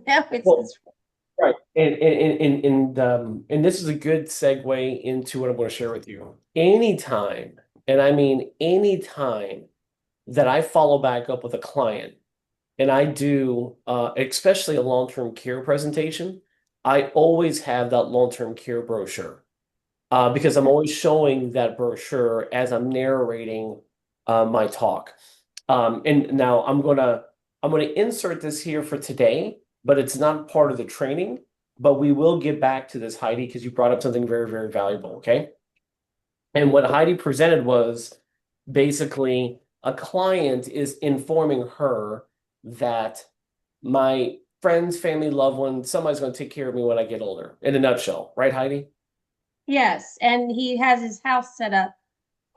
Now it's Well, his. right. And this is a good segue into what I'm going to share with you. Anytime, and I mean anytime that I follow back up with a client and I do, especially a long-term care presentation, I always have that long-term care brochure because I'm always showing that brochure as I'm narrating my talk. And now I'm gonna insert this here for today, but it's not part of the training. But we will get back to this, Heidi, because you brought up something very, very valuable. Okay. And what Heidi presented was basically a client is informing her that my friends, family, loved one, somebody's going to take care of me when I get older. In a nutshell, right, Heidi? Yes, and he has his house set up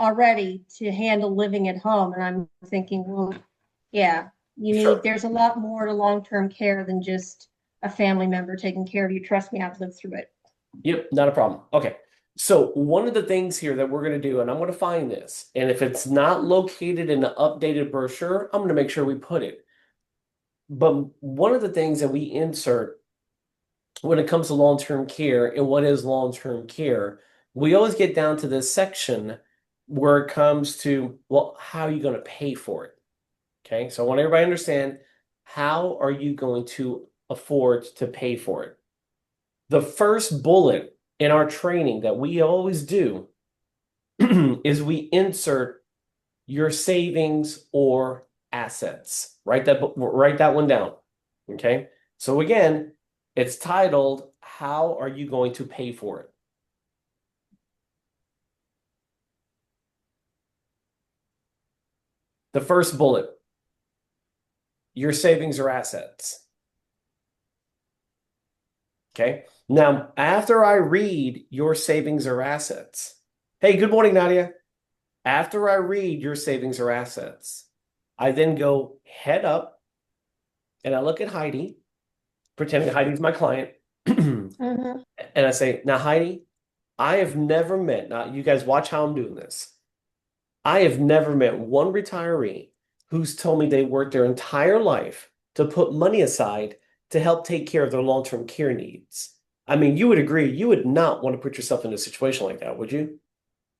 already to handle living at home. And I'm thinking, well, yeah, Sure. there's a lot more to long-term care than just a family member taking care of you. Trust me, I've lived through it. Yep, not a problem. Okay. So one of the things here that we're going to do, and I'm going to find this, and if it's not located in the updated brochure, I'm going to make sure we put it. But one of the things that we insert when it comes to long-term care and what is long-term care, we always get down to this section where it comes to, well, how are you going to pay for it? Okay. So I want everybody to understand, how are you going to afford to pay for it? The first bullet in our training that we always do is we insert your savings or assets. Write that one down. Okay? So again, it's titled, how are you going to pay for it? The first bullet, your savings or assets. Okay? Now, after I read your savings or assets, hey, good morning, Nadia. After I read your savings or assets, I then go head up and I look at Heidi, pretending Heidi's my client. And Mm-hmm. I say, now, Heidi, I have never met, now you guys watch how I'm doing this. I have never met one retiree who's told me they worked their entire life to put money aside to help take care of their long-term care needs. I mean, you would agree, you would not want to put yourself in a situation like that, would you?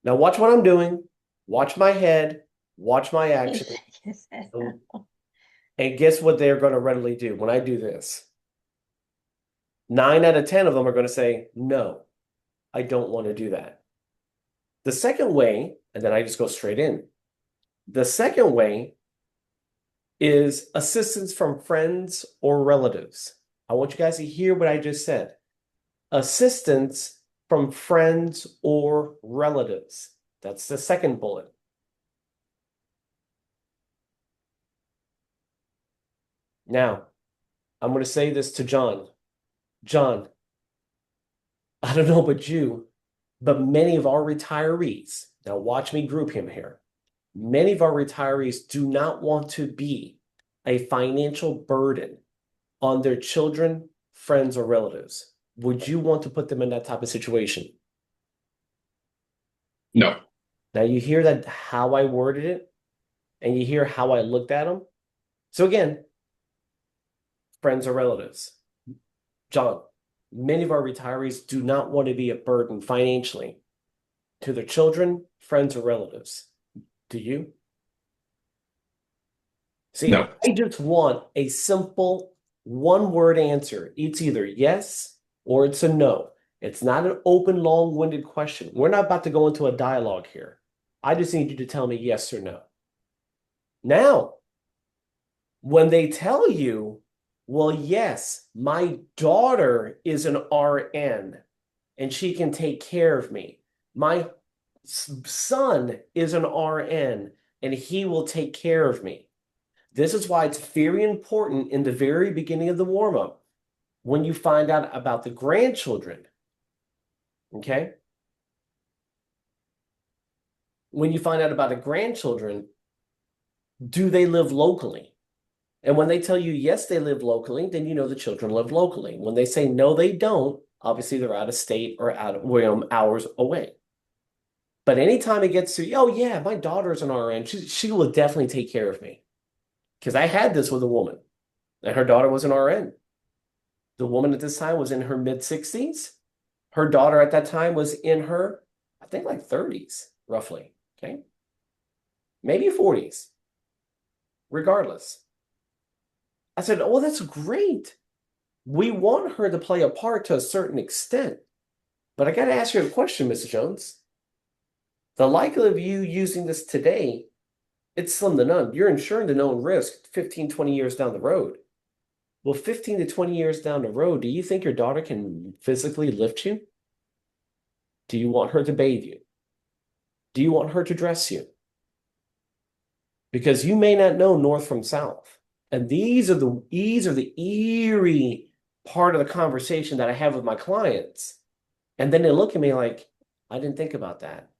Now, watch what I'm doing, watch my head, watch my action, and guess what they're going to readily do when I do this? 9 out of 10 of them are going to say, no, I don't want to do that. The second way, and then I just go straight in. The second way is assistance from friends or relatives. I want you guys to hear what I just said. Assistance from friends or relatives. That's the second bullet. Now, I'm going to say this to John. John, I don't know about you, but many of our retirees, now watch me group him here. Many of our retirees do not want to be a financial burden on their children, friends, or relatives. Would you want to put them in that type of situation? No, Now you hear that how I worded it, and you hear how I looked at them. So again, friends or relatives. John, many of our retirees do not want to be a burden financially to their children, friends, or relatives. Do you? See, no, I just want a simple one word answer. It's either yes or it's a no. It's not an open, long winded question. We're not about to go into a dialogue here. I just need you to tell me yes or no. Now, when they tell you, well, yes, my daughter is an RN and she can take care of me. My son is an RN and he will take care of me. This is why it's very important in the very beginning of the warm up when you find out about the grandchildren. Okay. When you find out about the grandchildren, do they live locally? And when they tell you, yes, they live locally, then you know the children live locally. When they say, no, they don't, obviously they're out of state or out of hours away. But anytime it gets to, oh, yeah, my daughter's an RN, she will definitely take care of me. Because I had this with a woman and her daughter was an RN. The woman at this time was in her mid-60s. Her daughter at that time was in her, I think, like 30s, roughly. Okay. Maybe 40s, regardless. I said, oh, that's great. We want her to play a part to a certain extent. But I got to ask you a question, Mrs. Jones. The likelihood of you using this today, it's slim to none. You're insuring the known risk 15, 20 years down the road. Well, 15 to 20 years down the road, do you think your daughter can physically lift you? Do you want her to bathe you? Do you want her to dress you? Because you may not know north from south. And these are the eerie part of the conversation that I have with my clients. And then they look at me like, I didn't think about that.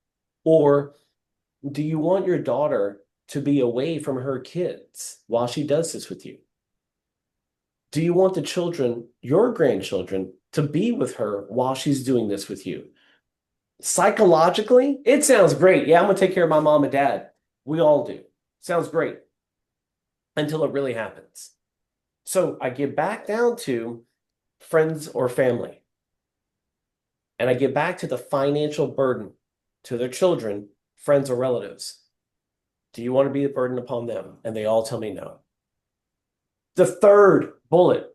Or do you want your daughter to be away from her kids while she does this with you? Do you want the children, your grandchildren, to be with her while she's doing this with you? Psychologically, it sounds great. Yeah, I'm going to take care of my mom and dad. We all do. Sounds great until it really happens. So I get back down to friends or family. And I get back to the financial burden to their children, friends, or relatives. Do you want to be a burden upon them? And they all tell me no. The third bullet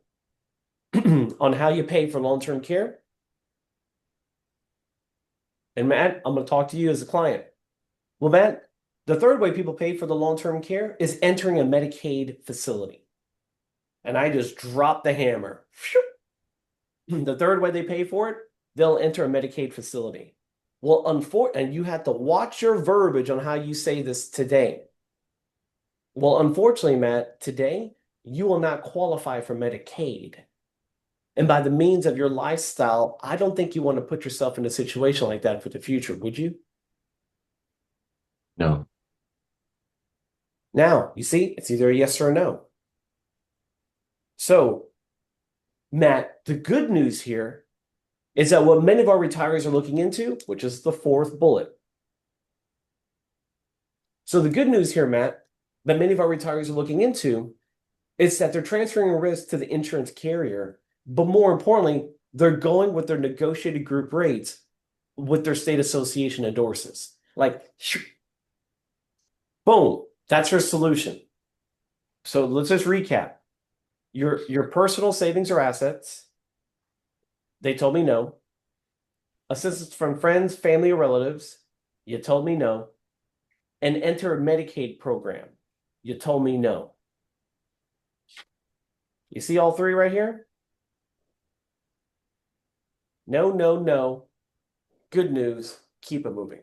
on how you pay for long-term care. And Matt, I'm going to talk to you as a client. Well, Matt, the third way people pay for the long-term care is entering a Medicaid facility. And I just dropped the hammer. The third way they pay for it, they'll enter a Medicaid facility. Well, and you have to watch your verbiage on how you say this today. Well, unfortunately, Matt, today, you will not qualify for Medicaid. And by the means of your lifestyle, I don't think you want to put yourself in a situation like that for the future, would you? No. Now, you see, it's either a yes or a no. So, Matt, the good news here is that what many of our retirees are looking into, which is the fourth bullet. So the good news here, Matt, that many of our retirees are looking into is that they're transferring risk to the insurance carrier, but more importantly, they're going with their negotiated group rates with their state association endorses. Like, boom, that's your solution. So let's just recap. Your personal savings or assets, they told me no. Assistance from friends, family, or relatives, you told me no. And enter a Medicaid program, you told me no. You see all three right here? No, no, no. Good news, keep it moving.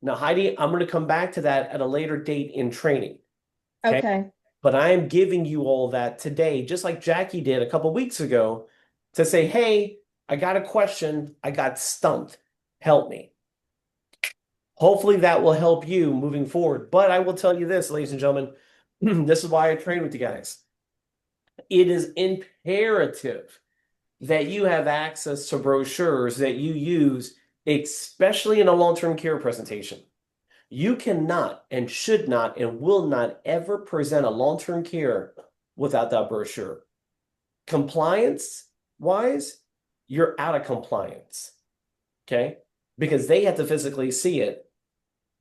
Now, Heidi, I'm going to come back to that at a later date in training. Okay. But I am giving you all that today, just like Jackie did a couple weeks ago, to say, hey, I got a question. I got stumped. Help me. Hopefully that will help you moving forward. But I will tell you this, ladies and gentlemen, this is why I train with you guys. It is imperative that you have access to brochures that you use, especially in a long-term care presentation. You cannot and should not and will not ever present a long-term care without that brochure. Compliance-wise, you're out of compliance, okay? Because they have to physically see it.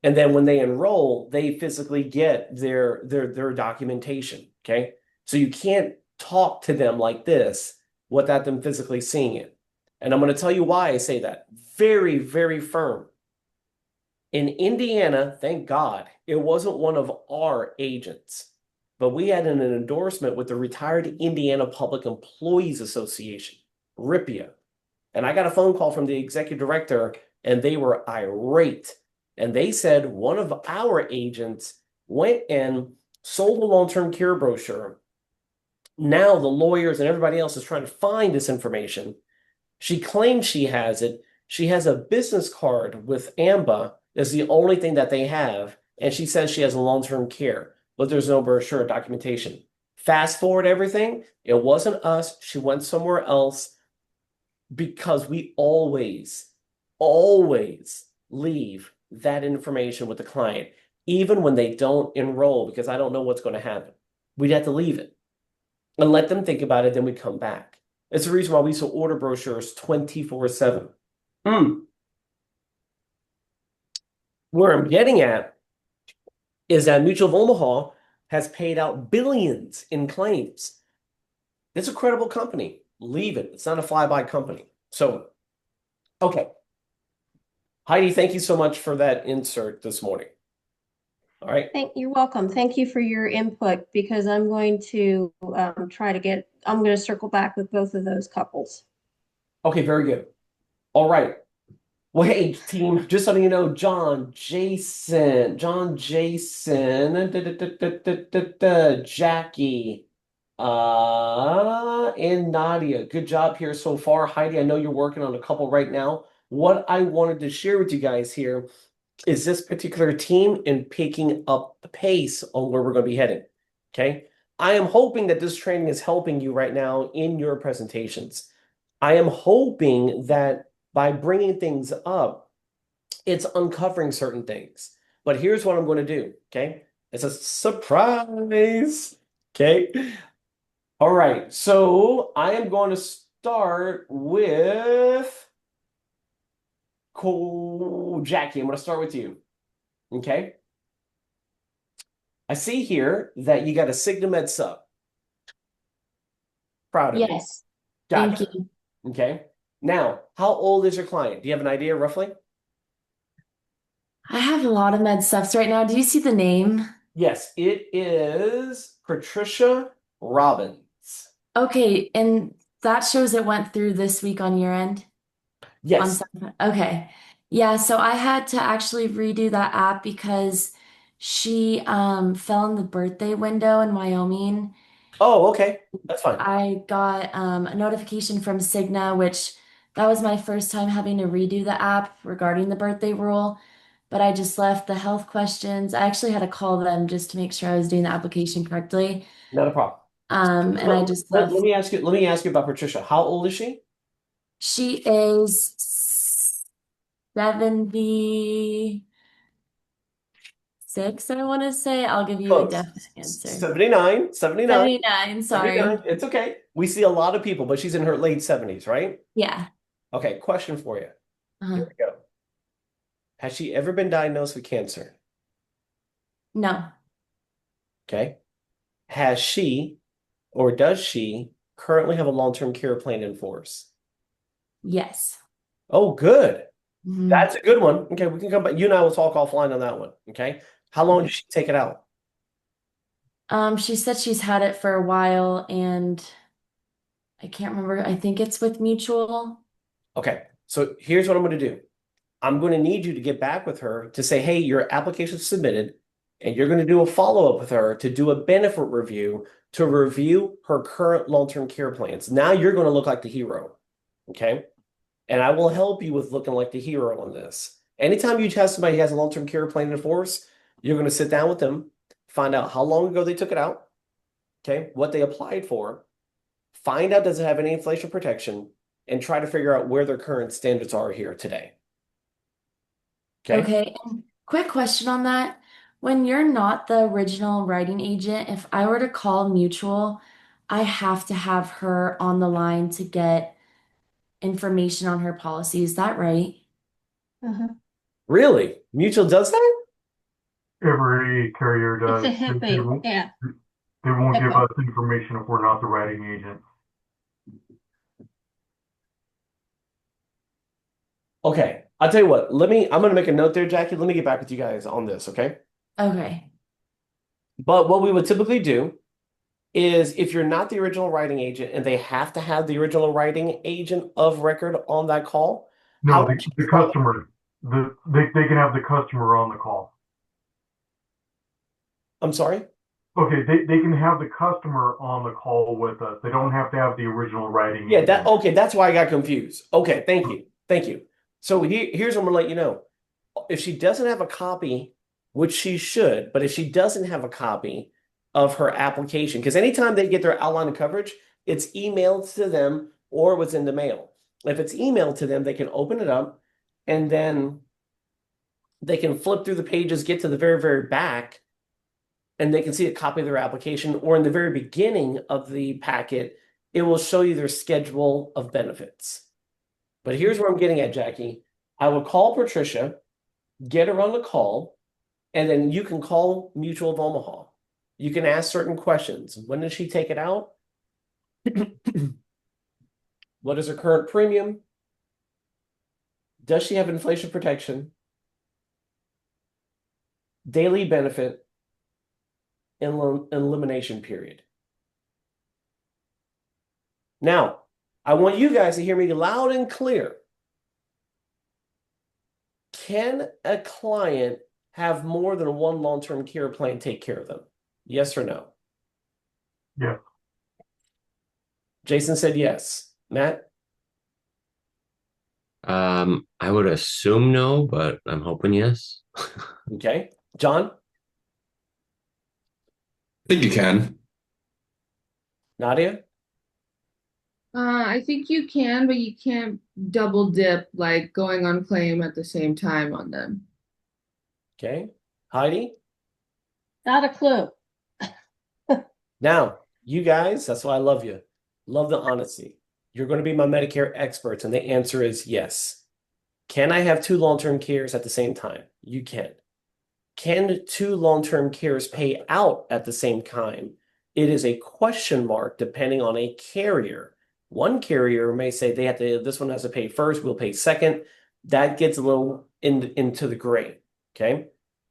And then when they enroll, they physically get their documentation, okay? So you can't talk to them like this without them physically seeing it. And I'm going to tell you why I say that. Very, very firm. In Indiana, thank God, it wasn't one of our agents, but we had an endorsement with the Retired Indiana Public Employees Association, RIPIA. And I got a phone call from the executive director, and they were irate. And they said one of our agents went and sold a long-term care brochure. Now the lawyers and everybody else is trying to find this information. She claims she has it. She has a business card with AMBA. That's the only thing that they have. And she says she has a long-term care, but there's no brochure or documentation. Fast forward everything. It wasn't us. She went somewhere else because we always leave that information with the client, even when they don't enroll, because I don't know what's going to happen. We'd have to leave it and let them think about it. Then we come back. It's the reason why we used to order brochures 24/7. Mm. Where I'm getting at is that Mutual of Omaha has paid out billions in claims. It's a credible company. Leave it. It's not a fly-by company. So, okay. Heidi, thank you so much for that insert this morning. All right. You're welcome. Thank you for your input because I'm going to I'm going to circle back with both of those couples. Okay, very good. All right. Well, hey, team, just letting you know, John Jason, Jackie, and Nadia. Good job here so far. Heidi, I know you're working on a couple right now. What I wanted to share with you guys here is this particular team and picking up the pace on where we're going to be heading. Okay. I am hoping that this training is helping you right now in your presentations. I am hoping that by bringing things up, it's uncovering certain things. But here's what I'm going to do. Okay. It's a surprise. Okay. All right. So I am going to start with Jackie. I'm going to start with you. Okay. I see here that you got a SignaMed sub. Proud of you. Yes, thank Gotcha. you. Okay. Now, how old is your client? Do you have an idea roughly? I have a lot of med stuffs right now. Do you see the name? Yes, it is Patricia Robbins. Okay, and that shows it went through this week on your end? On Yes. some, okay. Yeah, so I had to actually redo that app because she fell in the birthday window in Wyoming. Oh, okay. That's fine. I got a notification from Cigna, which that was my first time having to redo the app regarding the birthday rule. But I just left the health questions. I actually had to call them just to make sure I was doing the application correctly. Not a problem. And I just Let left. me ask you about Patricia. How old is she? She is 76, I want to say. I'll give you a Close. definite answer. 79, 79, 79, 79. sorry. It's okay. We see a lot of people, but she's in her late 70s, right? Yeah. Okay, question for you. Here Uh-huh. we go. Has she ever been diagnosed with cancer? No. Okay. Has she or does she currently have a long-term care plan in force? Yes. Oh, good. Mhm. That's a good one. Okay, we can come back. You and I will talk offline on that one. Okay. How long did Okay. she take it out? She said she's had it for a while and I can't remember. I think it's with Mutual. Okay. So here's what I'm going to do. I'm going to need you to get back with her to say, hey, your application's submitted, and you're going to do a follow-up with her to do a benefit review to review her current long-term care plans. Now you're going to look like the hero. Okay. And I will help you with looking like the hero on this. Anytime you test somebody who has a long-term care plan in force, you're going to sit down with them, find out how long ago they took it out, okay, what they applied for, find out does it have any inflation protection, and try to figure out where their current standards are here today. Okay. Okay. And quick question on that. When you're not the original writing agent, if I were to call Mutual, I have to have her on the line to get information on her policy. Is that right? Uh-huh. Really? Mutual does that? Every carrier It's a does. HIPAA, yeah, They won't give HIPAA. us information if we're not the writing agent. Okay. I'll tell you what, I'm going to make a note there, Jackie. Let me get back with you guys on this, okay? Okay. But what we would typically do is if you're not the original writing agent and they have to have the original writing agent of record on that call, how No, would you the follow? customer, they can have the customer on the call. I'm sorry? Okay, they can have the customer on the call with us. They don't have to have the original writing Yeah, that agent. okay, that's why I got confused. Okay, thank you. Thank you. So here's what I'm gonna let you know. If she doesn't have a copy, which she should, but if she doesn't have a copy of her application, because anytime they get their outline of coverage, it's emailed to them or was in the mail. If it's emailed to them, they can open it up and then they can flip through the pages, get to the very, very back, and they can see a copy of their application, or in the very beginning of the packet, it will show you their schedule of benefits. But here's where I'm getting at, Jackie. I will call Patricia, get her on the call, and then you can call Mutual of Omaha. You can ask certain questions. When does she take it out? What is her current premium? Does she have inflation protection? Daily benefit, elimination period. Now, I want you guys to hear me loud and clear. Can a client have more than one long-term care plan take care of them? Yes or no? Yeah. Jason said yes. Matt? I would assume no, but I'm hoping yes. Okay. John? I think you can. Nadia? I think you can, but you can't double dip like going on claim at the same time on them. Okay. Heidi? Not a clue. Now, you guys, that's why I love you. Love the honesty. You're going to be my Medicare experts, and the answer is yes. Can I have two long-term cares at the same time? You can. Can two long-term cares pay out at the same time? It is a question mark depending on a carrier. One carrier may say they have to, this one has to pay first, we'll pay second. That gets a little into the gray. Okay.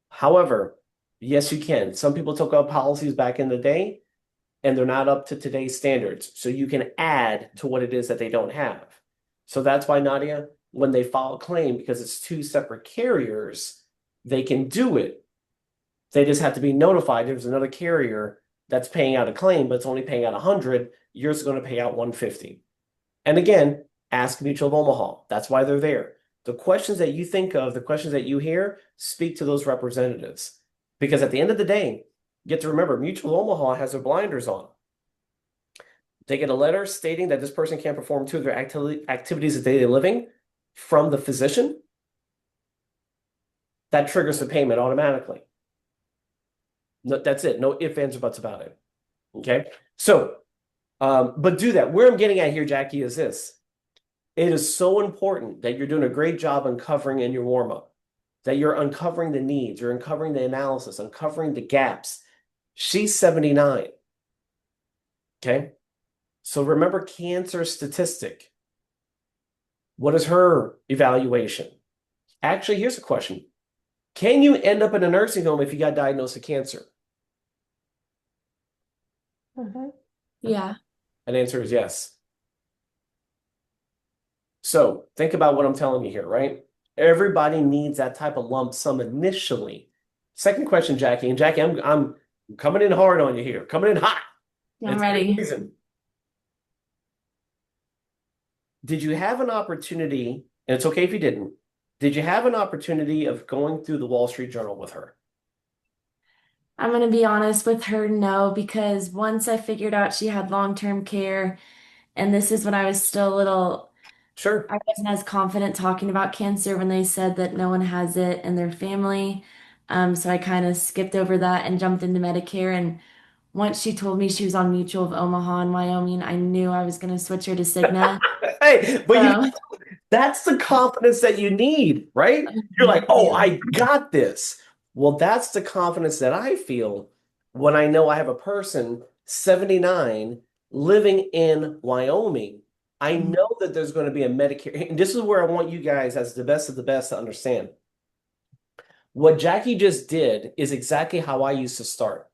However, yes, you can. Some people took out policies back in the day and they're not up to today's standards. So you can add to what it is that they don't have. So that's why, Nadia, when they file a claim, because it's two separate carriers, they can do it. They just have to be notified there's another carrier that's paying out a claim, but it's only paying out 100. Yours is going to pay out 150. And again, ask Mutual of Omaha. That's why they're there. The questions that you think of, the questions that you hear, speak to those representatives. Because at the end of the day, you get to remember, Mutual of Omaha has their blinders on. They get a letter stating that this person can't perform two of their activities of daily living from the physician. That triggers the payment automatically. No, that's it. No ifs, ands, or buts about it. Okay? So, but do that. Where I'm getting at here, Jackie, is this. It is so important that you're doing a great job uncovering in your warm-up, that you're uncovering the needs, you're uncovering the analysis, uncovering the gaps. She's 79. Okay? So remember cancer statistic. What is her evaluation? Actually, here's a question. Can you end up in a nursing home if you got diagnosed with cancer? Yeah. An answer is yes. So think about what I'm telling you here, right? Everybody needs that type of lump sum initially. Second question, Jackie. And Jackie, I'm coming in hard on you here. Coming in hot. I'm It's ready. the reason. Did you have an opportunity, and it's okay if you didn't, did you have an opportunity of going through the Wall Street Journal with her? I'm going to be honest with her, no, because once I figured out she had long-term care, and this is when I was still a little, Sure. I wasn't as confident talking about cancer when they said that no one has it in their family. So I kind of skipped over that and jumped into Medicare. And once she told me she was on Mutual of Omaha in Wyoming, I knew I was going to switch her to Cigna. Hey, but So, that's the confidence that you need, right? You're like, oh, I got this. Well, that's the confidence that I feel when I know I have a person 79 living in Wyoming. I know that there's going to be a Medicare. And this is where I want you guys, as the best of the best, to understand. What Jackie just did is exactly how I used to start.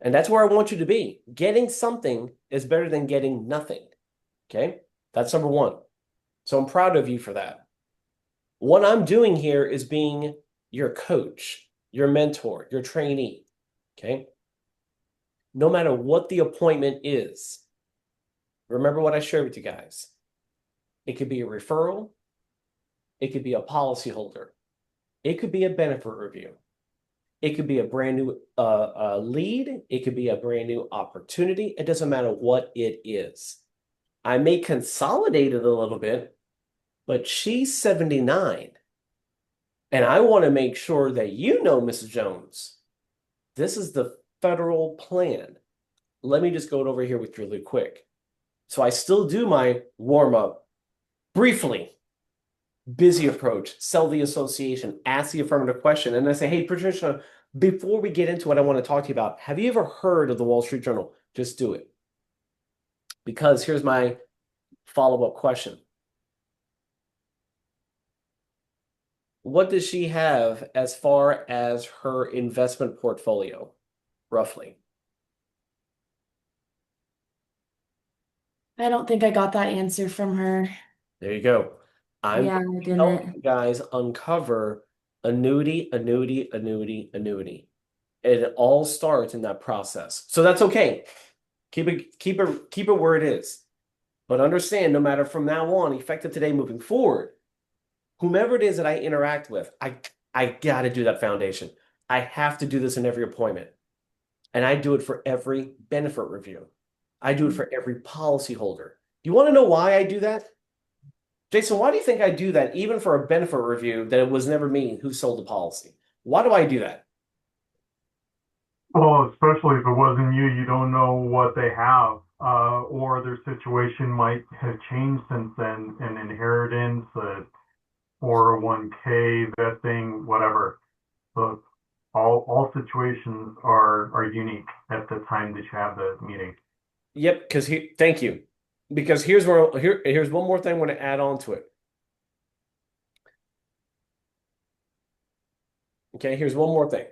And that's where I want you to be. Getting something is better than getting nothing. Okay? That's number one. So I'm proud of you for that. What I'm doing here is being your coach, your mentor, your trainee. Okay? No matter what the appointment is, remember what I shared with you guys. It could be a referral. It could be a policyholder. It could be a benefit review. It could be a brand new lead. It could be a brand new opportunity. It doesn't matter what it is. I may consolidate it a little bit, but she's 79. And I want to make sure that you know, Mrs. Jones, this is the federal plan. Let me just go over here with you really quick. So I still do my warm up briefly, busy approach, sell the association, ask the affirmative question. And I say, hey, Patricia, before we get into what I want to talk to you about, have you ever heard of the Wall Street Journal? Just do it. Because here's my follow-up question. What does she have as far as her investment portfolio, roughly? I don't think I got that answer from her. There you go. I'm Yeah, I helping didn't. you guys uncover annuity, annuity, annuity, annuity. It all starts in that process. So that's okay. Keep it where it is. But understand, no matter from now on, effective today, moving forward, whomever it is that I interact with, I got to do that foundation. I have to do this in every appointment. And I do it for every benefit review. I do it for every policyholder. You want to know why I do that? Jason, why do you think I do that even for a benefit review that it was never me who sold the policy? Why do I do that? Well, especially if it wasn't you, you don't know what they have, or their situation might have changed since then, an inheritance, a 401k, vesting, whatever. So all situations are unique at the time that you have the meeting. Yep, thank you. Because here's one more thing I want to add on to it. Okay, here's one more thing.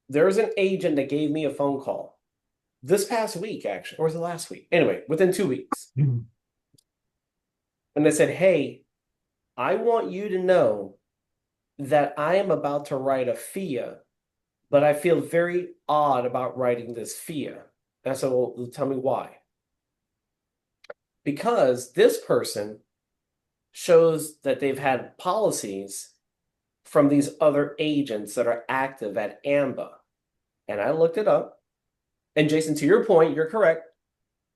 There's an agent that gave me a phone call this past week, actually, or was it last week? Anyway, within 2 weeks. And they said, hey, I want you to know that I am about to write a FIA, but I feel very odd about writing this FIA. And I said, well, tell me why. Because this person shows that they've had policies from these other agents that are active at AMBA. And I looked it up. And Jason, to your point, you're correct.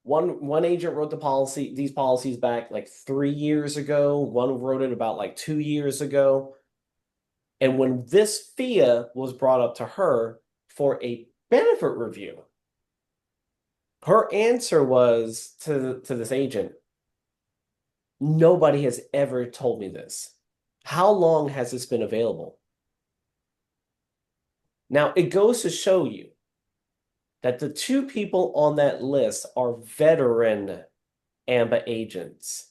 One agent wrote these policies back like 3 years ago. One wrote it about like 2 years ago. And when this FIA was brought up to her for a benefit review, her answer was to this agent, nobody has ever told me this. How long has this been available? Now, it goes to show you that the two people on that list are veteran AMBA agents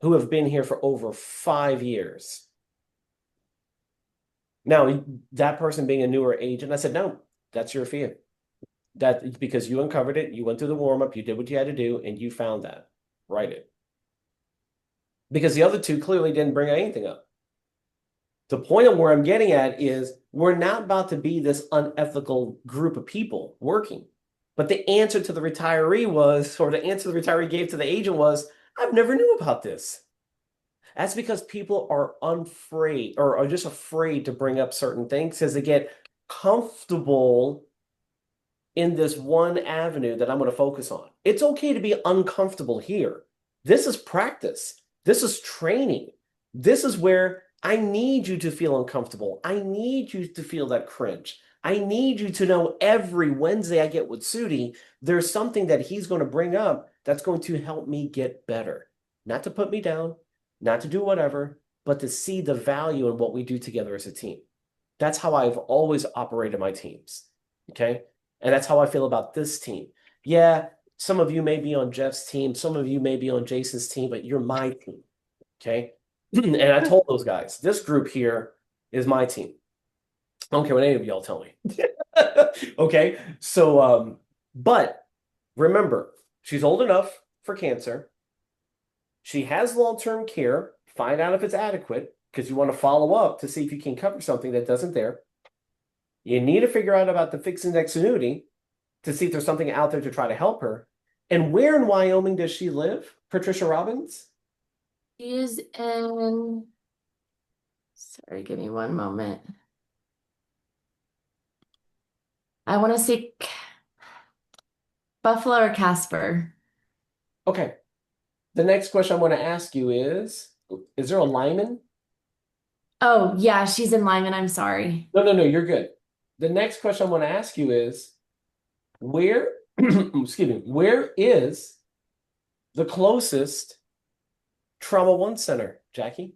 who have been here for over 5 years. Now, that person being a newer agent, I said, no, that's your fear. That because you uncovered it, you went through the warm-up, you did what you had to do, and you found that. Write it. Because the other two clearly didn't bring anything up. The point of where I'm getting at is we're not about to be this unethical group of people working. But the answer to the retiree was, or the answer the retiree gave to the agent was, I've never knew about this. That's because people are unafraid or are just afraid to bring up certain things because they get comfortable in this one avenue that I'm going to focus on. It's okay to be uncomfortable here. This is practice. This is training. This is where I need you to feel uncomfortable. I need you to feel that cringe. I need you to know every Wednesday I get with Sudi, there's something that he's going to bring up that's going to help me get better. Not to put me down, not to do whatever, but to see the value in what we do together as a team. That's how I've always operated my teams. Okay? And that's how I feel about this team. Yeah, some of you may be on Jeff's team, some of you may be on Jason's team, but you're my team. Okay? And I told those guys, this group here is my team. I don't care what any of y'all tell me. Okay? So, but remember, she's old enough for cancer. She has long-term care. Find out if it's adequate because you want to follow up to see if you can cover something that doesn't there. You need to figure out about the fixed index annuity to see if there's something out there to try to help her. And where in Wyoming does she live, Patricia Robbins? She is in, sorry, give me one moment. I want to say Buffalo or Casper. Okay. The next question I want to ask you is there a Lyman? Oh, yeah, she's in Lyman. I'm sorry. No, you're good. The next question I want to ask you is, where excuse me, where is the closest Trauma One Center, Jackie?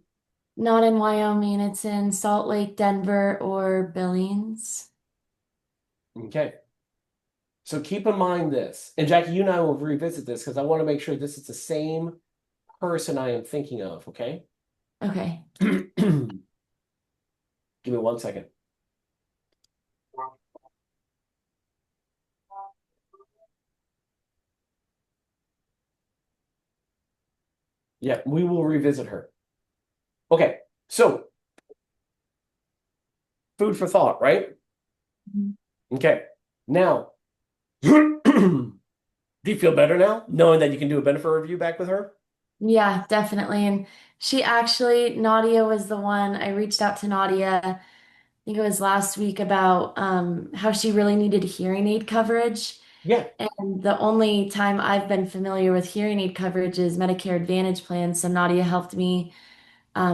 Not in Wyoming, it's in Salt Lake, Denver, or Billings. Okay. So keep in mind this. And Jackie, you and I will revisit this because I want to make sure this is the same person I am thinking of, okay? Okay. Give me 1 second. Yeah, we will revisit her. Okay, so food for thought, right? Mhm. Okay, now, do you feel better now, knowing that you can do a benefit review back with her? Yeah, definitely. And she actually, Nadia was the one, I reached out to Nadia, I think it was last week, about how she really needed hearing aid coverage. Yeah, And the only time I've been familiar with hearing aid coverage is Medicare Advantage plans. So Nadia helped me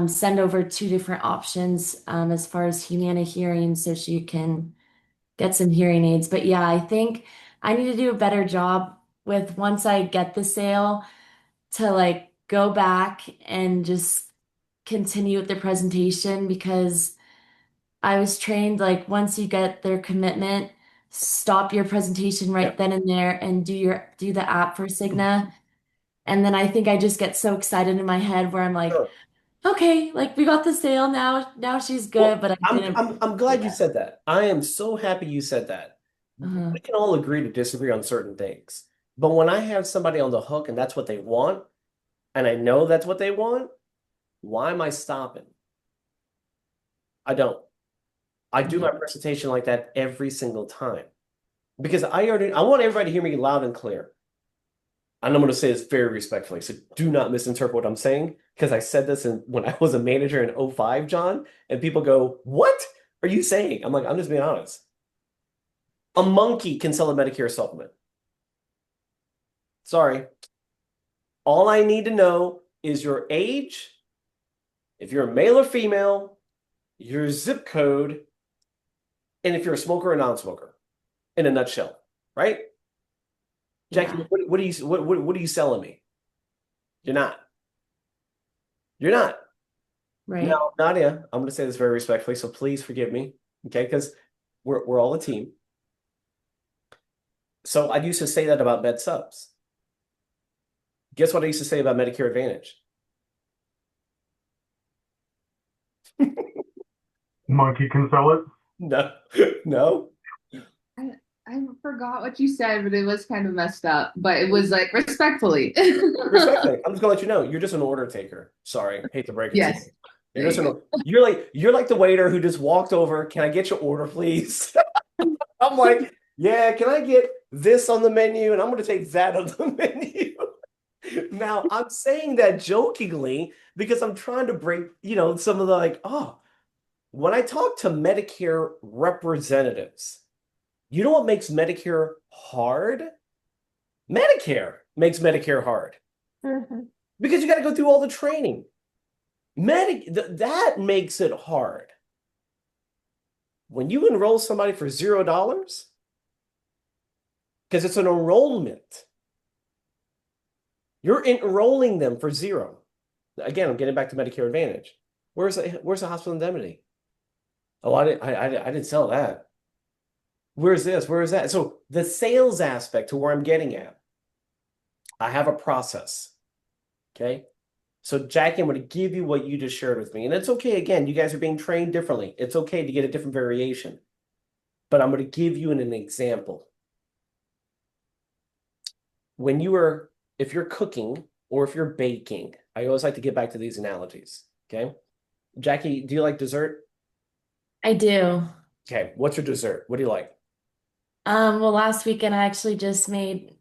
send over two different options as far as Humana Hearing so she can get some hearing aids. But yeah, I think I need to do a better job with once I get the sale to like go back and just continue with the presentation because I was trained like once you get their commitment, stop your presentation yeah, right then and there and do the app for Cigna. And then I think I just get so excited in my head where I'm like, sure. okay, like we got the sale now. Now she's good, Well, but I I'm didn't. I'm I'm glad you Yeah. said that. I am so happy you said that. Uh-huh. We can all agree to disagree on certain things. But when I have somebody on the hook and that's what they want, and I know that's what they want, why am I stopping? I don't. I do Yeah. my presentation like that every single time because I want everybody to hear me loud and clear. And I'm going to say this very respectfully, so do not misinterpret what I'm saying because I said this when I was a manager in '05, John, and people go, "What are you saying?" I'm like, "I'm just being honest. A monkey can sell a Medicare supplement. Sorry. All I need to know is your age, if you're a male or female, your zip code, and if you're a smoker or non-smoker, in a nutshell, right? Jackie, Yeah. what are you selling me? You're not. You're not. Right. Now, Nadia, I'm going to say this very respectfully, so please forgive me, okay? Because we're all a team. So I used to say that about med subs. Guess what I used to say about Medicare Advantage? Monkey can sell it. No, no. I, I forgot what you said, but it was kind of messed up. But it was like respectfully. Respectfully, I'm just gonna let you know, you're just an order taker. Sorry, hate to break it to you. Yes. You're There just you go. you're like the waiter who just walked over. Can I get your order, please? I'm like, yeah, can I get this on the menu? And I'm gonna take that on the menu. Now, I'm saying that jokingly because I'm trying to break, some of the like, oh, when I talk to Medicare representatives, you know what makes Medicare hard? Medicare makes Medicare hard Mhm. because you got to go through all the training. That makes it hard. When you enroll somebody for $0, because it's an enrollment, you're enrolling them for zero. Again, I'm getting back to Medicare Advantage. Where's the hospital indemnity? Oh, I didn't sell that. Where's this? Where is that? So the sales aspect to where I'm getting at, I have a process. Okay. So Jackie, I'm going to give you what you just shared with me. And it's okay. Again, you guys are being trained differently. It's okay to get a different variation. But I'm going to give you an example. If you're cooking or if you're baking, I always like to get back to these analogies. Okay. Jackie, do you like dessert? I do. Okay. What's your dessert? What do you like? Well, last weekend I actually just made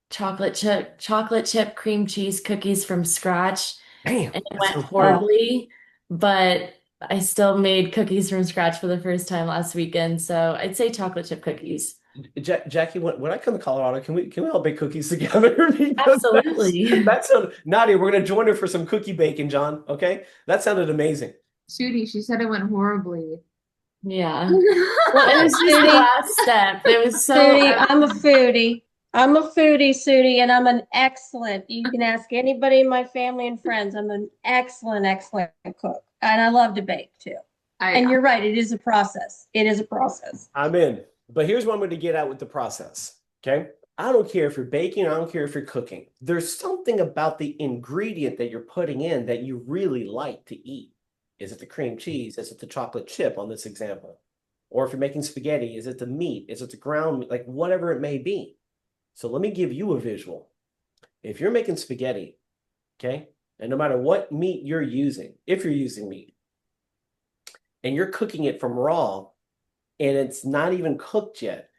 chocolate chip cream cheese cookies from scratch, Damn, and it that went sounds good. horribly, but I still made cookies from scratch for the first time last weekend. So I'd say chocolate chip cookies. Jackie, when I come to Colorado, can we all bake cookies together? Because Absolutely. that sounded Nadia, we're gonna join her for some cookie baking, John. Okay, that sounded amazing. Shooty, she said it went horribly. Yeah. Well, it was just the Foodie, last step. It was so foodie, I'm a foodie. I'm a foodie, Sudie, and I'm an excellent, you can ask anybody in my family and friends, I'm an excellent, excellent cook. And I love to bake too. And you're right, it is a process. It is a process. I'm in. But here's what I'm going to get at with the process. Okay. I don't care if you're baking, I don't care if you're cooking. There's something about the ingredient that you're putting in that you really like to eat. Is it the cream cheese? Is it the chocolate chip on this example? Or if you're making spaghetti, is it the meat? Is it the ground meat? Like whatever it may be. So let me give you a visual. If you're making spaghetti, okay, and no matter what meat you're using, if you're using meat, and you're cooking it from raw, and it's not even cooked yet,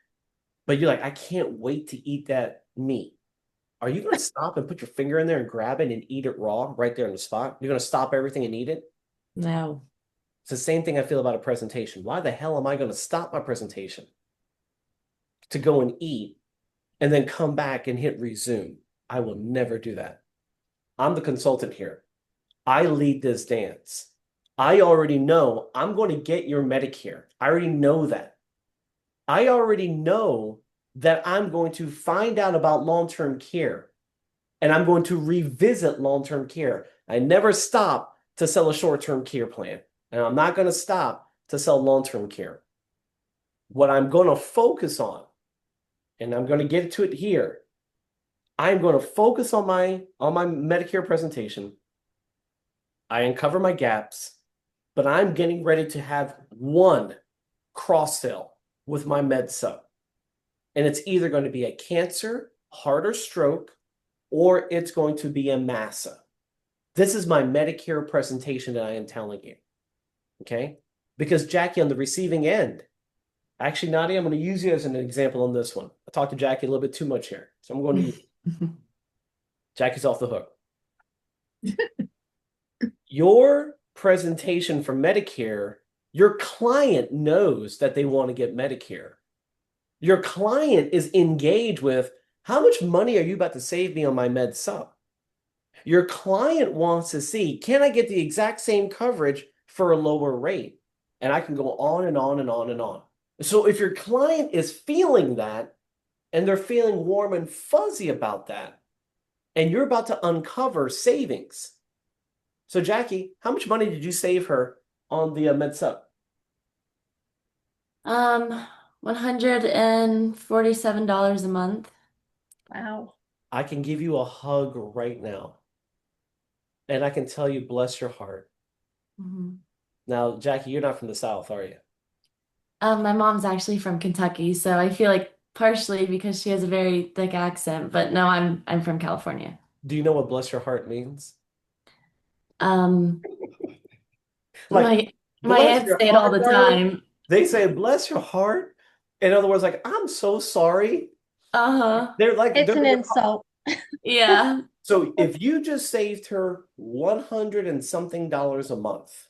but you're like, I can't wait to eat that meat. Are you going to stop and put your finger in there and grab it and eat it raw right there on the spot? You're going to stop everything and eat it? No. It's the same thing I feel about a presentation. Why the hell am I going to stop my presentation to go and eat and then come back and hit resume? I will never do that. I'm the consultant here. I lead this dance. I already know I'm going to get your Medicare. I already know that. I already know that I'm going to find out about long-term care and I'm going to revisit long-term care. I never stop to sell a short-term care plan, and I'm not going to stop to sell long-term care. What I'm going to focus on, and I'm going to get to it here, I'm going to focus on my Medicare presentation. I uncover my gaps, but I'm getting ready to have one cross-sell with my med sub. And it's either going to be a cancer, heart, or stroke, or it's going to be a MASA. This is my Medicare presentation that I am telling you. Okay? Because Jackie, on the receiving end, actually, Nadia, I'm going to use you as an example on this one. I talked to Jackie a little bit too much here, so I'm going to use Jackie's off the hook. Your presentation for Medicare, your client knows that they want to get Medicare. Your client is engaged with, how much money are you about to save me on my med sub? Your client wants to see, can I get the exact same coverage for a lower rate? And I can go on and on and on and on. So if your client is feeling that, and they're feeling warm and fuzzy about that, and you're about to uncover savings. So Jackie, how much money did you save her on the med sub? $147 a month. Wow. I can give you a hug right now. And I can tell you, bless your heart. Mm-hmm. Now, Jackie, you're not from the South, are you? My mom's actually from Kentucky, so I feel like partially because she has a very thick accent, but no, I'm from California. Do you know what bless your heart means? Um, Like, my bless aunts your say it all heart, the darling. time. They say, bless your heart. In other words, like, I'm so sorry. Uh-huh. They're like, It's an they're- insult. Yeah. So if you just saved her 100 and something dollars a month,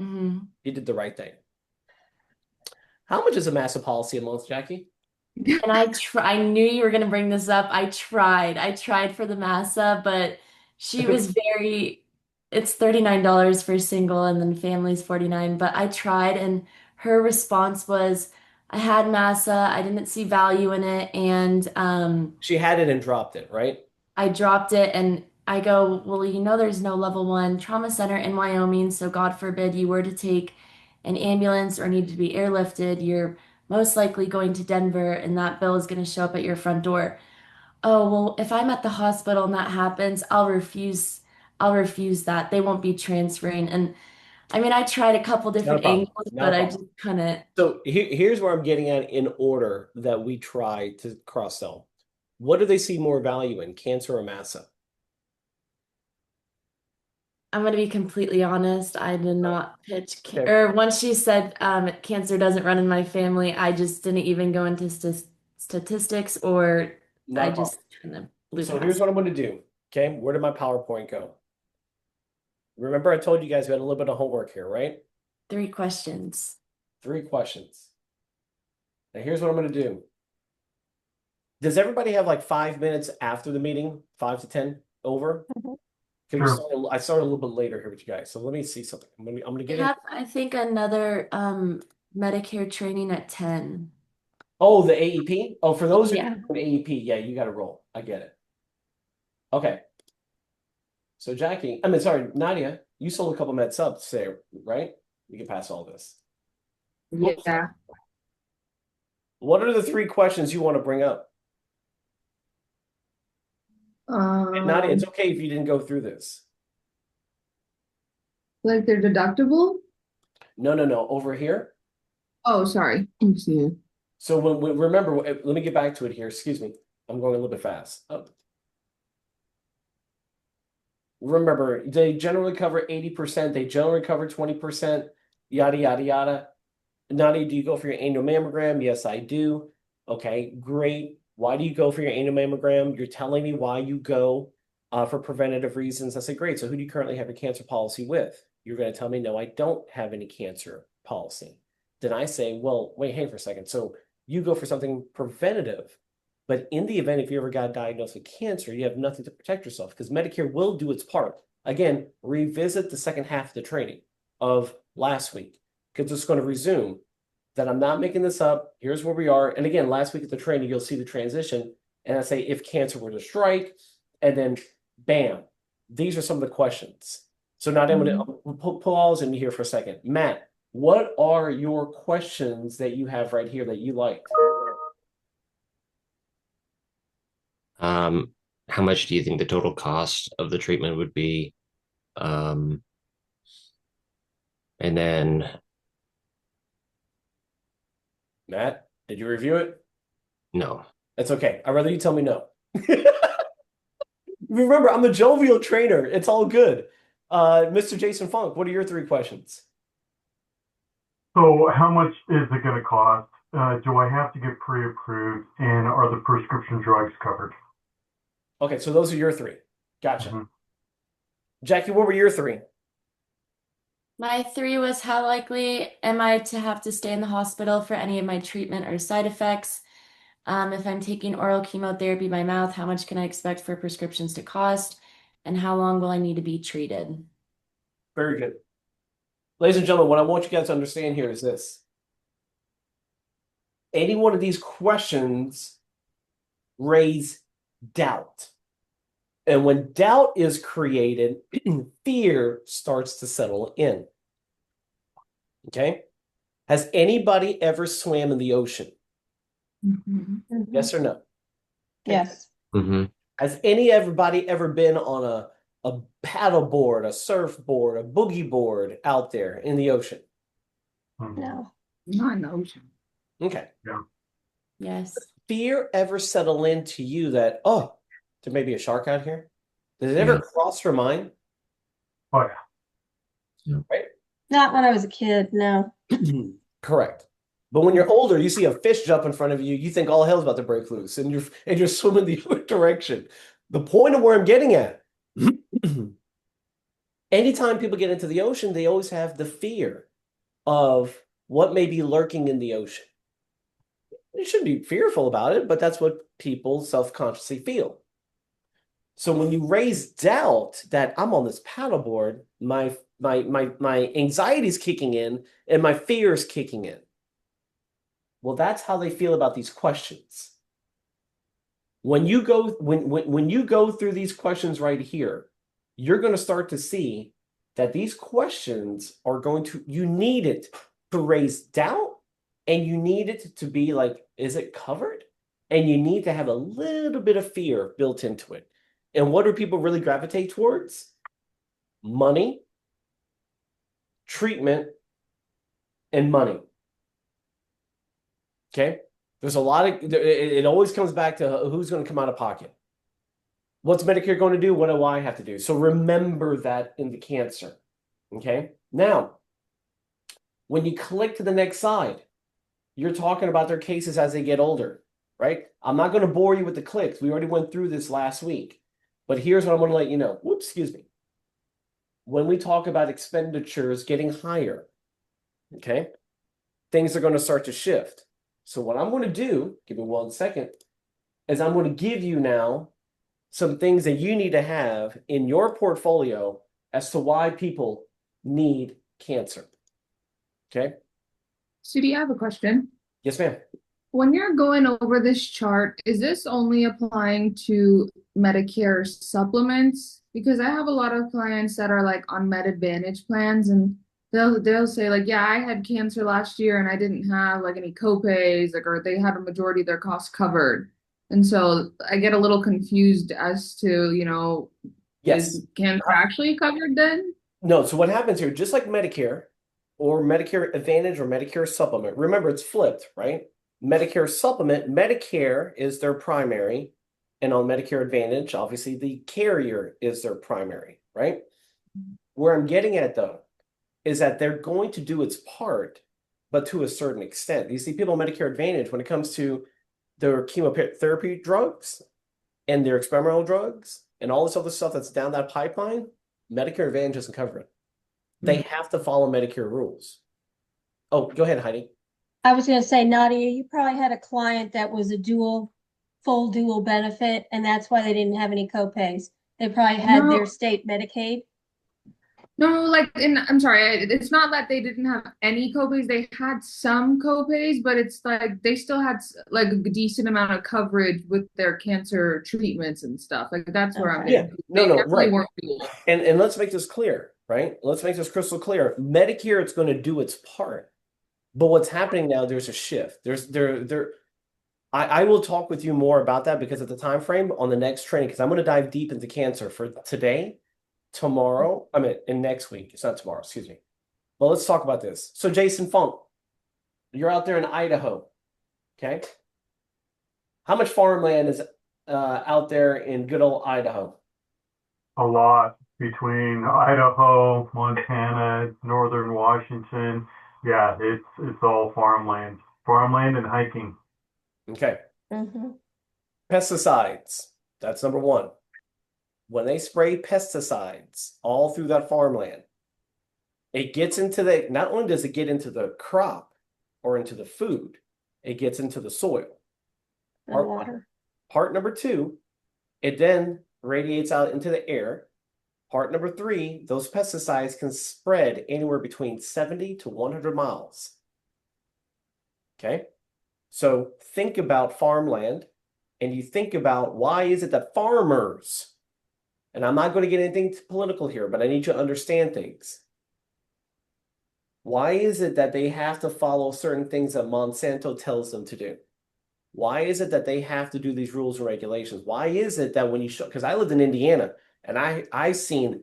Mm-hmm. you did the right thing. How much is a massive policy a month, Jackie? And I knew you were gonna bring this up. I tried for the massa, but she was it's $39 for single and then family's 49. But I tried and her response was, I had massa, I didn't see value in it, and She had it and dropped it, right? I dropped it and I go, well, there's no level 1 trauma center in Wyoming, so God forbid you were to take an ambulance or need to be airlifted, you're most likely going to Denver and that bill is going to show up at your front door. Oh, well, if I'm at the hospital and that happens, I'll refuse that. They won't be transferring. And I mean, I tried a couple Not a different problem. angles, Not a but I problem. just couldn't. So here's where I'm getting at in order that we try to cross-sell. What do they see more value in, cancer or massa? I'm going to be completely honest. I did not pitch, Okay. or once she said cancer doesn't run in my family, I just didn't even go into statistics, or Not I a just problem. kind of blew So past here's it. what I'm going to do. Okay, where did my PowerPoint go? Remember I told you guys we had a little bit of homework here, right? 3 questions. 3 questions. Now here's what I'm going to do. Does everybody have like 5 minutes after the meeting? 5 to 10 over? Mhm. Can we Sure. start? I started a little bit later here with you guys, so let me see something. I'm gonna We get in. have, I think, another Medicare training at 10. Oh, the AEP? Oh, for those Yeah. who AEP, yeah, you got to roll. I get it. Okay. So Jackie, I mean, sorry, Nadia, you sold a couple med subs there, right? We can pass all this. Cool. Yeah. What are the 3 questions you want to bring up? And Nadia, it's okay if you didn't go through this. Like their deductible? No. Over here. Oh, sorry. Let me see. So when remember, let me get back to it here. Excuse me. I'm going a little bit fast. Oh. Remember, they generally cover 80%. They generally cover 20%. Yada, yada, yada. Nadia, do you go for your annual mammogram? Yes, I do. Okay, great. Why do you go for your annual mammogram? You're telling me why you go for preventative reasons. I say, great. So who do you currently have your cancer policy with? You're going to tell me, no, I don't have any cancer policy. Then I say, well, wait, hang for a second. So you go for something preventative, but in the event if you ever got diagnosed with cancer, you have nothing to protect yourself because Medicare will do its part. Again, revisit the second half of the training of last week because it's going to resume that I'm not making this up. Here's where we are. And again, last week at the training, you'll see the transition. And I say, if cancer were to strike, and then bam, these are some of the questions. So now I'm going to pause in here for a second. Matt, what are your questions that you have right here that you like? How much do you think the total cost of the treatment would be? And then Matt, did you review it? no. That's okay. I'd rather you tell me no. Remember, I'm a jovial trainer. It's all good. Mr. Jason Funk, what are your 3 questions? So how much is it going to cost? Do I have to get pre-approved? And are the prescription drugs covered? Okay, so those are your 3. Gotcha. Mm-hmm. Jackie, what were your 3? My 3 was how likely am I to have to stay in the hospital for any of my treatment or side effects? If I'm taking oral chemotherapy by mouth, how much can I expect for prescriptions to cost? And how long will I need to be treated? Very good. Ladies and gentlemen, what I want you guys to understand here is this. Any one of these questions raise doubt. And when doubt is created, fear starts to settle in. Okay? Has anybody ever swam in the ocean? Yes or no? Yes. Mm-hmm. Has everybody ever been on a paddle board, a surfboard, a boogie board out there in the ocean? No. Not in the ocean. Okay. Yeah. Yes. Fear ever settle into you that, oh, there may be a shark out here? Did it ever cross your mind? Oh, yeah. Right? Not when I was a kid, no. Correct. But when you're older, you see a fish jump in front of you, you think all hell's about to break loose, and you're swimming the other direction. The point of where I'm getting at, anytime people get into the ocean, they always have the fear of what may be lurking in the ocean. You shouldn't be fearful about it, but that's what people self-consciously feel. So when you raise doubt that I'm on this paddleboard, my anxiety is kicking in and my fear is kicking in. Well, that's how they feel about these questions. When you go through these questions right here, you're going to start to see that these questions are you need it to raise doubt, and you need it to be like, is it covered? And you need to have a little bit of fear built into it. And what do people really gravitate towards? Money, treatment, and money. Okay? There's a lot of, it always comes back to who's going to come out of pocket. What's Medicare going to do? What do I have to do? So remember that in the cancer. Okay? Now, when you click to the next side, you're talking about their cases as they get older, right? I'm not going to bore you with the clicks. We already went through this last week. But here's what I'm going to let you know. Whoops, excuse me. When we talk about expenditures getting higher, okay, things are going to start to shift. So what I'm going to do, give me 1 second, is I'm going to give you now some things that you need to have in your portfolio as to why people need cancer. Okay? Sudie, I have a question. Yes, ma'am. when you're going over this chart, is this only applying to Medicare supplements? Because I have a lot of clients that are like on Med Advantage plans, and they'll say like, yeah, I had cancer last year and I didn't have like any copays, like, or they had a majority of their costs covered. And so I get a little confused as to, Yes. is cancer actually covered then? No, so what happens here, just like Medicare or Medicare Advantage or Medicare Supplement, remember it's flipped, right? Medicare Supplement, Medicare is their primary, and on Medicare Advantage, obviously the carrier is their primary, right? Where I'm getting at though, is that they're going to do its part, but to a certain extent. You see people on Medicare Advantage, when it comes to their chemotherapy drugs and their experimental drugs and all this other stuff that's down that pipeline, Medicare Advantage doesn't cover it. They have to follow Medicare rules. Oh, go ahead, Heidi. I was going to say, Nadia, you probably had a client that was a full dual benefit, and that's why they didn't have any copays. They probably had their state Medicaid. No, I'm sorry, it's not that they didn't have any copays. They had some copays, but it's like they still had like a decent amount of coverage with their cancer treatments and stuff. Like that's where I'm Yeah, no, right. weren't dual. And let's make this clear, right? Let's make this crystal clear. Medicare, it's going to do its part. But what's happening now, there's a shift. I will talk with you more about that because at the time frame on the next training, because I'm going to dive deep into cancer for today, tomorrow, and next week. It's not tomorrow, excuse me. Well, let's talk about this. So Jason Funk, you're out there in Idaho, okay? How much farmland is out there in good old Idaho? A lot between Idaho, Montana, northern Washington. Yeah, it's all farmland and hiking. Okay. Pesticides. That's number one. When they spray pesticides all through that farmland, it gets into not only does it get into the crop or into the food, it gets into the soil. Part water. Part number two, it then radiates out into the air. Part number three, those pesticides can spread anywhere between 70 to 100 miles. Okay? So think about farmland, and you think about why is it that farmers, and I'm not going to get anything political here, but I need you to understand things. Why is it that they have to follow certain things that Monsanto tells them to do? Why is it that they have to do these rules and regulations? Why is it that when you show, because I lived in Indiana, and I seen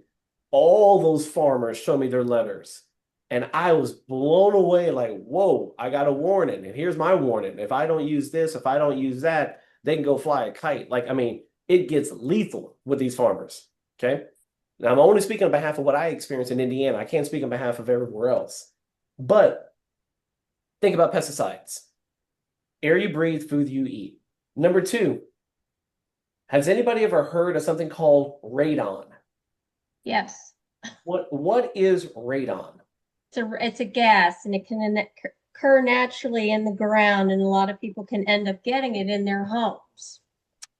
all those farmers show me their letters, and I was blown away like, whoa, I got a warning, and here's my warning. If I don't use this, if I don't use that, they can go fly a kite. Like, it gets lethal with these farmers, okay? Now, I'm only speaking on behalf of what I experienced in Indiana. I can't speak on behalf of everywhere else. But think about pesticides. Air you breathe, food you eat. Number two, has anybody ever heard of something called radon? Yes. What is radon? It's a gas, and it can occur naturally in the ground, and a lot of people can end up getting it in their homes.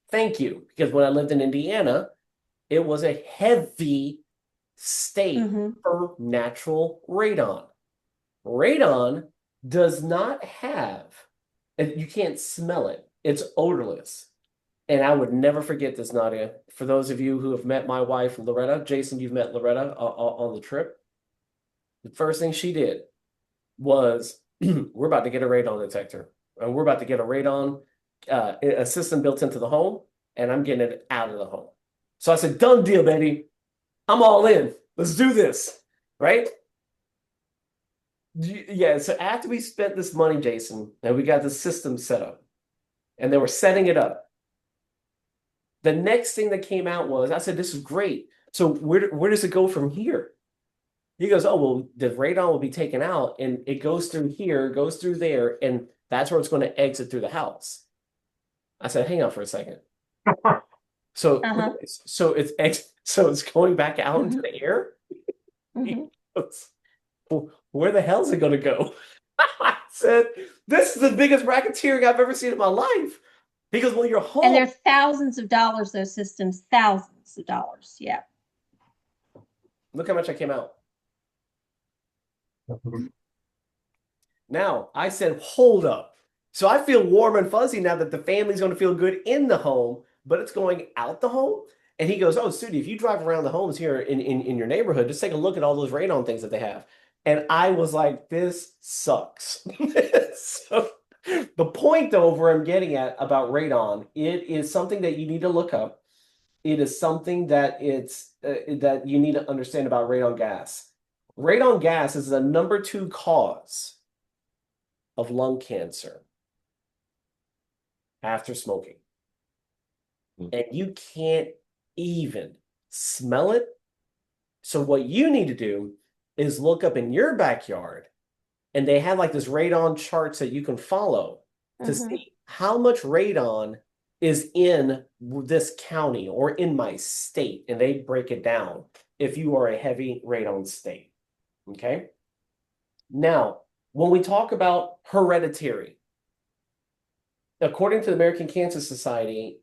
Thank you. Because when I lived in Indiana, it was a heavy state for natural radon. Radon does not have, you can't smell it. It's odorless. And I would never forget this, Nadia. For those of you who have met my wife, Loretta, Jason, you've met Loretta on the trip. The first thing she did was, we're about to get a radon detector. And we're about to get a radon a system built into the home, and I'm getting it out of the home. So I said, done deal, baby. I'm all in. Let's do this, right? Yeah, so after we spent this money, Jason, and we got the system set up, and they were setting it up, the next thing that came out was, I said, this is great. So where does it go from here? He goes, oh, well, the radon will be taken out, and it goes through here, goes through there, and that's where it's going to exit through the house. I said, hang on for a second. So it's going back out into the air? Where the hell is it going to go? I said, this is the biggest racketeering I've ever seen in my life. He goes, well, you're home. And they're thousands of dollars, those systems, thousands of dollars. Yeah. Look how much I came out. Now, I said, hold up. So I feel warm and fuzzy now that the family's going to feel good in the home, but it's going out the home. And he goes, oh, Sudi, if you drive around the homes here in your neighborhood, just take a look at all those radon things that they have. And I was like, this sucks. So the point, though, where I'm getting at about radon, it is something that you need to look up. It is something that that you need to understand about radon gas. Radon gas is the number 2 cause of lung cancer after smoking. And you can't even smell it. So what you need to do is look up in your backyard, and they have like this radon charts that you can follow to see how much radon is in this county or in my state, and they break it down if you are a heavy radon state. Okay. Now, when we talk about hereditary, according to the American Cancer Society,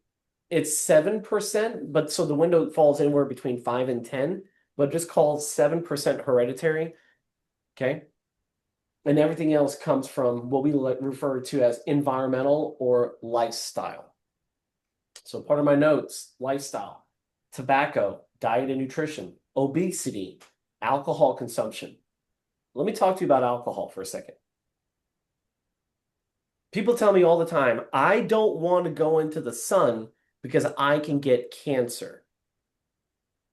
it's 7%, but so the window falls anywhere between 5 and 10, but just call 7% hereditary. Okay. And everything else comes from what we refer to as environmental or lifestyle. So part of my notes: lifestyle, tobacco, diet and nutrition, obesity, alcohol consumption. Let me talk to you about alcohol for a second. People tell me all the time, I don't want to go into the sun because I can get cancer.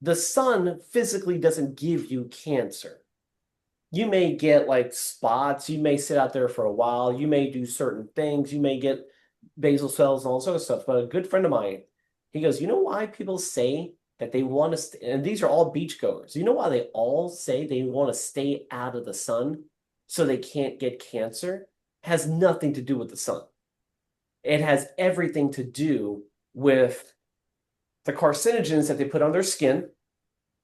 The sun physically doesn't give you cancer. You may get like spots, you may sit out there for a while, you may do certain things, you may get basal cells and all sorts of stuff. But a good friend of mine, he goes, you know why people say that they want to, and these are all beachgoers, you know why they all say they want to stay out of the sun so they can't get cancer? Has nothing to do with the sun. It has everything to do with the carcinogens that they put on their skin.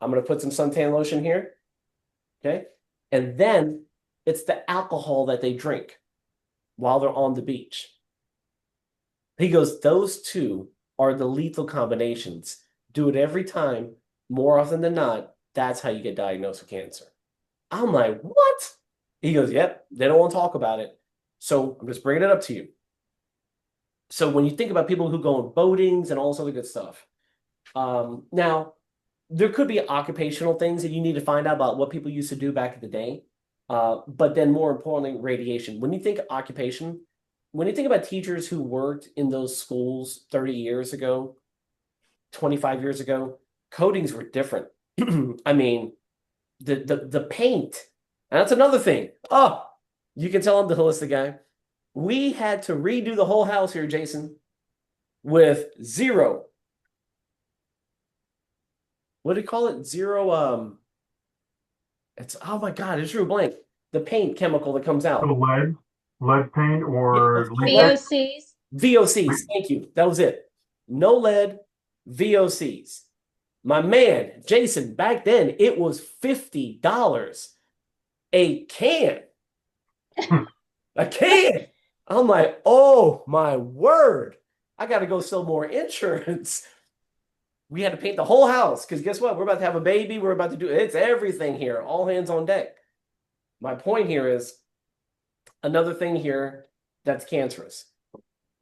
I'm going to put some suntan lotion here. Okay. And then it's the alcohol that they drink while they're on the beach. He goes, those two are the lethal combinations. Do it every time. More often than not, that's how you get diagnosed with cancer. I'm like, what? He goes, yep, they don't want to talk about it. So I'm just bringing it up to you. So when you think about people who go on boatings and all this other good stuff, now there could be occupational things that you need to find out about what people used to do back in the day. But then more importantly, radiation. When you think occupation, when you think about teachers who worked in those schools 30 years ago, 25 years ago, coatings were different. I mean, the paint, and that's another thing. Oh, you can tell I'm the holistic guy. We had to redo the whole house here, Jason, with zero. What do you call it? Zero. It's, oh my God, it's real blank. The paint chemical that comes out. So lead paint or VOCs. VOCs. Thank you. That was it. No lead, VOCs. My man, Jason, back then it was $50 a can. A can. I'm like, oh my word. I got to go sell more insurance. We had to paint the whole house because guess what? We're about to have a baby. We're about to do it's everything here. All hands on deck. My point here is another thing here that's cancerous.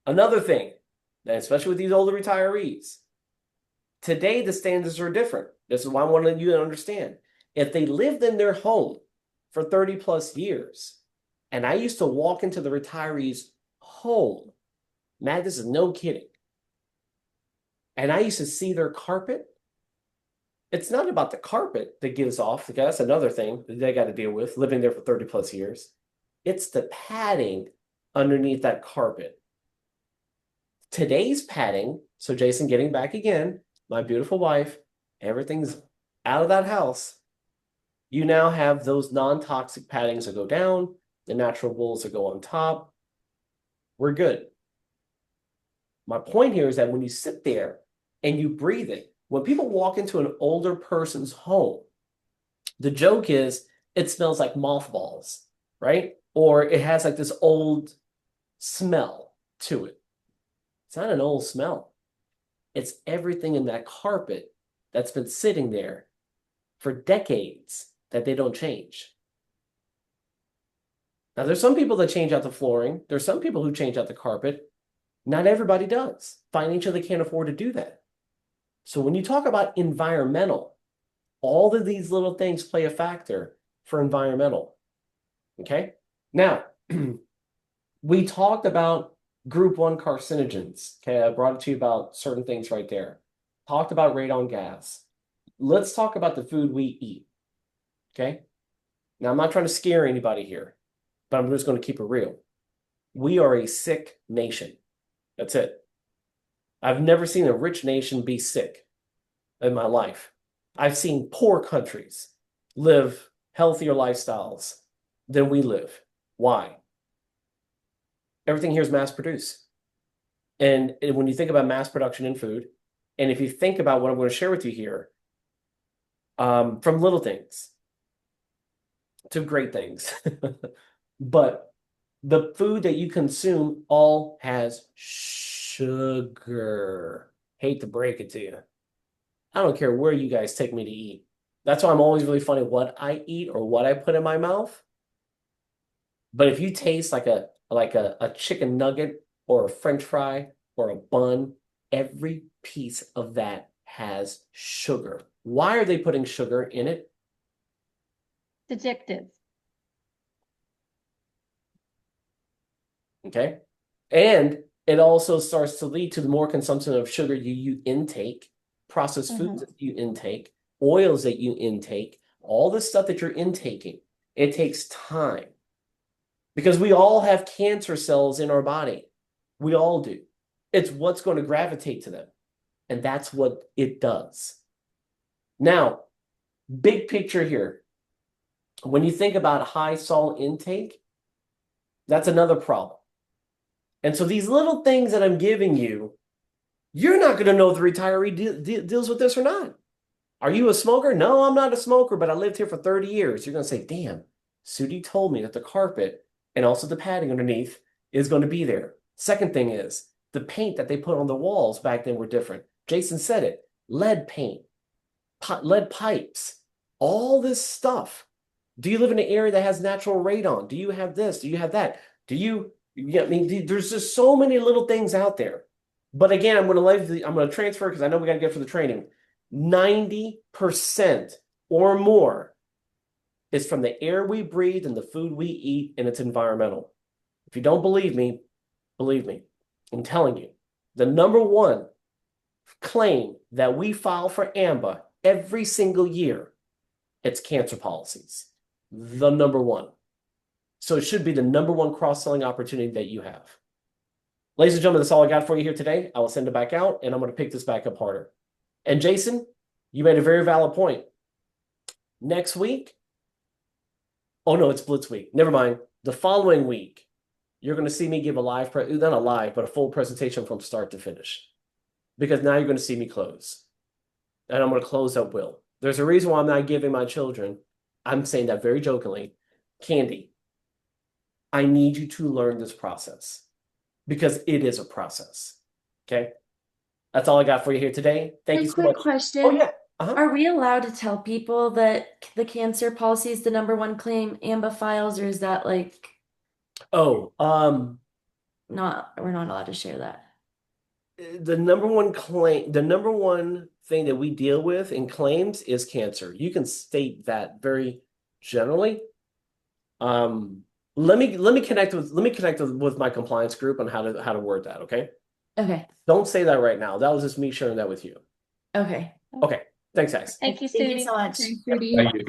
Another thing, especially with these older retirees. Today, the standards are different. This is why I wanted you to understand. If they lived in their home for 30 plus years, and I used to walk into the retiree's home, Matt, this is no kidding. And I used to see their carpet. It's not about the carpet that gives off. That's another thing that they got to deal with, living there for 30 plus years. It's the padding underneath that carpet. Today's padding, so Jason, getting back again, my beautiful wife, everything's out of that house. You now have those non-toxic paddings that go down, the natural wools that go on top. We're good. My point here is that when you sit there and you breathe it, when people walk into an older person's home, the joke is it smells like mothballs, right? Or it has like this old smell to it. It's not an old smell. It's everything in that carpet that's been sitting there for decades that they don't change. Now, there's some people that change out the flooring. There's some people who change out the carpet. Not everybody does. Financially, they can't afford to do that. So when you talk about environmental, all of these little things play a factor for environmental. Okay? Now, we talked about group 1 carcinogens. Okay, I brought it to you about certain things right there. Talked about radon gas. Let's talk about the food we eat. Okay? Now, I'm not trying to scare anybody here, but I'm just going to keep it real. We are a sick nation. That's it. I've never seen a rich nation be sick in my life. I've seen poor countries live healthier lifestyles than we live. Why? Everything here is mass produced. And when you think about mass production in food, and if you think about what I'm going to share with you here, from little things to great things, but the food that you consume all has sugar. Hate to break it to you. I don't care where you guys take me to eat. That's why I'm always really funny what I eat or what I put in my mouth. But if you taste like a chicken nugget or a French fry or a bun, every piece of that has sugar. Why are they putting sugar in it? Addictive. Okay. And it also starts to lead to the more consumption of sugar you intake, processed foods that you intake, oils that you intake, all the stuff that you're intaking. It takes time. Because we all have cancer cells in our body. We all do. It's what's going to gravitate to them. And that's what it does. Now, big picture here. When you think about high salt intake, that's another problem. And so these little things that I'm giving you, you're not going to know if the retiree deals with this or not. Are you a smoker? No, I'm not a smoker, but I lived here for 30 years. You're going to say, damn, Sudie told me that the carpet and also the padding underneath is going to be there. Second thing is, the paint that they put on the walls back then were different. Jason said it. Lead paint, lead pipes, all this stuff. Do you live in an area that has natural radon? Do you have this? Do you have that? I mean, there's just so many little things out there. But again, I'm going to transfer because I know we got to get for the training. 90% or more is from the air we breathe and the food we eat, and it's environmental. If you don't believe me, I'm telling you, the number one claim that we file for AMBA every single year, it's cancer policies. The number one. So it should be the number one cross-selling opportunity that you have. Ladies and gentlemen, that's all I got for you here today. I will send it back out, and I'm going to pick this back up harder. And Jason, you made a very valid point. Next week, oh no, it's Blitz week. Never mind. The following week, you're going to see me give a live, not a live, but a full presentation from start to finish. Because now you're going to see me close. And I'm going to close at will. There's a reason why I'm not giving my children, I'm saying that very jokingly, candy. I need you to learn this process. Because it is a process. Okay? That's all I got for you here today. Thank you so much. Quick question. Oh, yeah. Are we allowed to tell people that the cancer policy is the number one claim AMBA files, or is that like Oh, we're not allowed to share that? the number one claim, the number one thing that we deal with in claims is cancer. You can state that very generally. Let me connect with my compliance group on how to word that, okay? Okay. Don't say that right now. That was just me sharing that with you. Okay. Okay. Thanks, guys. Thank you, Thank you Sudie. so much. Thanks, Judy. Thank you.